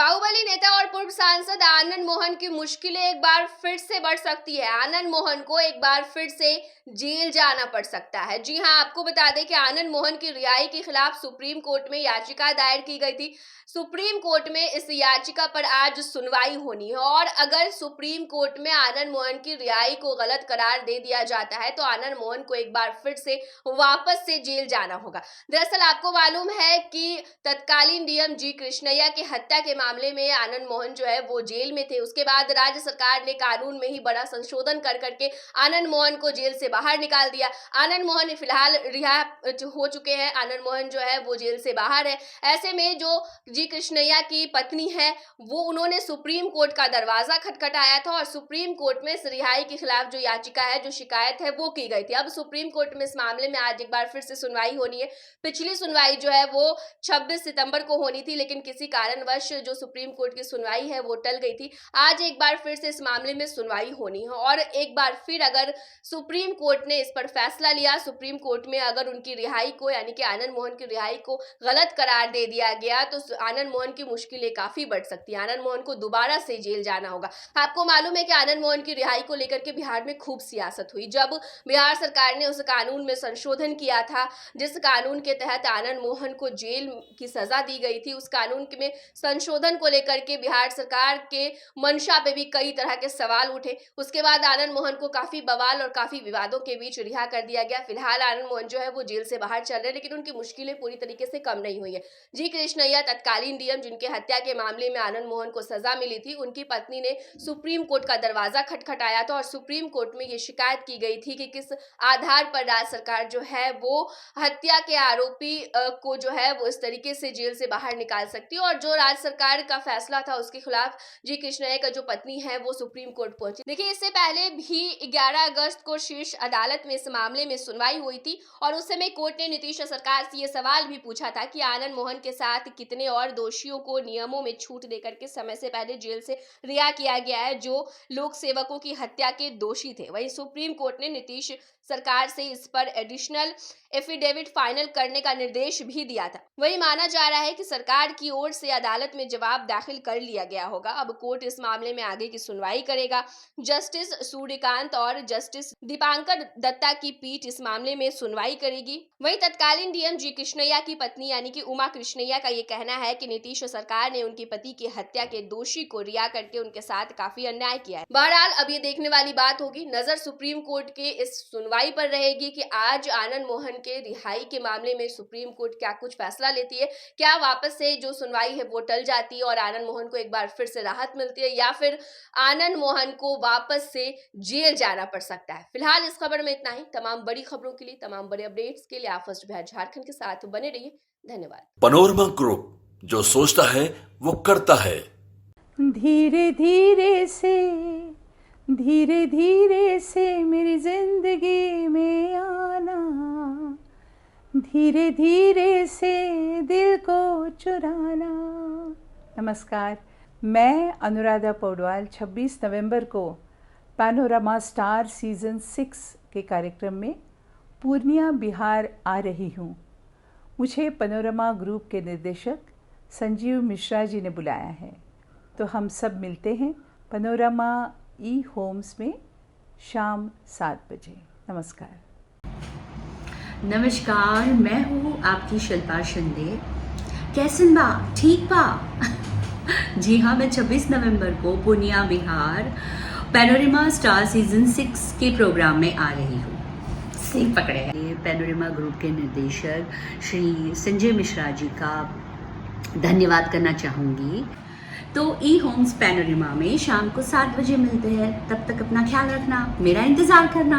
बाहुबली नेता और पूर्व सांसद आनंद मोहन की मुश्किलें एक बार फिर से बढ़ सकती है। आनंद मोहन को एक बार फिर से जेल जाना पड़ सकता है। जी हां, आपको बता दें कि आनंद मोहन की रिहाई के खिलाफ सुप्रीम कोर्ट में याचिका दायर की गई थी। सुप्रीम कोर्ट में इस याचिका पर आज सुनवाई होनी है और अगर सुप्रीम कोर्ट में आनंद मोहन की रिहाई को गलत करार दे दिया जाता है तो आनंद मोहन को एक बार फिर से वापस से जेल जाना होगा। दरअसल आपको मालूम है कि तत्कालीन डीएम जी कृष्णैया की हत्या के मामले में आनंद मोहन जो है वो जेल में थे। उसके बाद राज्य सरकार ने कानून में ही बड़ा संशोधन कर करके आनंद मोहन को जेल से बाहर निकाल दिया। आनंद मोहन फिलहाल रिहा हो चुके हैं। आनंद मोहन जो है वो जेल से बाहर है। ऐसे में जो जी कृष्णैया की पत्नी है वो उन्होंने सुप्रीम कोर्ट का दरवाजा खटखटाया था और सुप्रीम कोर्ट में इस रिहाई के खिलाफ जो याचिका है, जो शिकायत है वो की गई थी। अब सुप्रीम कोर्ट में इस मामले में आज एक बार फिर से सुनवाई होनी है। पिछली सुनवाई जो है वो 26 सितंबर को होनी थी, लेकिन किसी कारणवश जो सुप्रीम कोर्ट की सुनवाई है वो टल गई थी। आज एक बार फिर से इस मामले में सुनवाई होनी है और एक बार फिर अगर सुप्रीम कोर्ट ने इस पर फैसला लिया, सुप्रीम कोर्ट में अगर उनकी रिहाई को यानी कि आनंद मोहन की रिहाई को गलत करार दे दिया गया तो आनंद मोहन की मुश्किलें काफी बढ़ सकती है। आनंद मोहन को दोबारा से जेल जाना होगा। आपको मालूम है कि आनंद मोहन की रिहाई को लेकर के बिहार में खूब सियासत हुई। जब बिहार सरकार ने उस कानून में संशोधन किया था जिस कानून के तहत आनंद मोहन को जेल की सजा दी गई थी, उस कानून में संशोधन को लेकर के बिहार सरकार के मंशा पे भी कई तरह के सवाल उठे। उसके बाद आनंद मोहन को काफी बवाल और काफी विवादों के बीच रिहा कर दिया गया। फिलहाल आनंद मोहन जो है वो जेल से बाहर चल रहे हैं, लेकिन उनकी मुश्किलें पूरी तरीके से कम नहीं हुई है। जी कृष्णैया तत्कालीन डीएम जिनके हत्या के मामले में आनंद मोहन को सजा मिली थी, उनकी पत्नी ने सुप्रीम कोर्ट का दरवाजा खटखटाया था और सुप्रीम कोर्ट में ये शिकायत की गई थी कि किस आधार पर राज्य सरकार जो है वो हत्या के आरोपी को जो है वो इस तरीके से जेल से बाहर निकाल सकती है। और जो राज्य सरकार का फैसला था उसके खिलाफ जी कृष्णैया का जो पत्नी है वो सुप्रीम कोर्ट पहुंची। देखिए, इससे पहले भी 11 अगस्त को शीर्ष अदालत में इस मामले में सुनवाई हुई थी और उस समय कोर्ट ने नीतीश सरकार से ये सवाल भी पूछा था कि आनंद मोहन के साथ कितने और दोषियों को नियमों में छूट देकर के समय से पहले जेल से रिहा किया गया है जो लोक सेवकों की हत्या के दोषी थे। वहीं सुप्रीम कोर्ट ने नीतीश सरकार से इस पर एडिशनल एफिडेविट फाइनल करने का निर्देश भी दिया था। वही माना जा रहा है कि सरकार की ओर से अदालत में जवाब दाखिल कर लिया गया होगा। अब कोर्ट इस मामले में आगे की सुनवाई करेगा। जस्टिस सूर्यकांत और जस्टिस दीपांकर दत्ता की पीठ इस मामले में सुनवाई करेगी। वहीं तत्कालीन डीएम जी कृष्णैया की पत्नी यानी कि उमा कृष्णैया का ये कहना है कि नीतीश सरकार ने उनके पति की हत्या के दोषी को रिहा करके उनके साथ काफी अन्याय किया है। बहरहाल अब ये देखने वाली बात होगी, नजर सुप्रीम कोर्ट के इस सुनवाई पर रहेगी कि आज आनंद मोहन के रिहाई के मामले में सुप्रीम कोर्ट क्या कुछ फैसला लेती है। क्या वापस से जो सुनवाई है वो टल जाती है और आनंद मोहन को एक बार फिर से राहत मिलती है, या फिर आनंद मोहन को वापस से जेल जाना पड़ सकता है। फिलहाल इस खबर में इतना ही। तमाम बड़ी खबरों के लिए, तमाम बड़े अपडेट्स के लिए आप फर्स्ट बिहार झारखंड के साथ बने रहिए। धन्यवाद। पैनोरमा ग्रुप, जो सोचता है वो करता है। धीरे धीरे से मेरी जिंदगी में आना, धीरे धीरे से दिल को चुराना। नमस्कार, मैं अनुराधा पौडवाल 26 नवंबर को पैनोरमा स्टार सीजन 6 के कार्यक्रम में पूर्णिया बिहार आ रही हूँ। मुझे पैनोरमा ग्रुप के निर्देशक संजीव मिश्रा जी ने बुलाया है, तो हम सब मिलते हैं पैनोरमा ई होम्स में शाम 7 बजे। नमस्कार, मैं हूँ आपकी शिल्पा शिंदे। कैसन बा? ठीक बा? जी हाँ, मैं 26 नवंबर को Purnia Bihar panorama star season 6 के प्रोग्राम में आ रही हूँ। सही पकड़े हैं। पैनोरमा ग्रुप के निर्देशक श्री संजय मिश्रा जी का धन्यवाद करना चाहूँगी। तो ई होम्स पैनोरमा में शाम को 7 बजे मिलते हैं। तब तक अपना ख्याल रखना, मेरा इंतज़ार करना।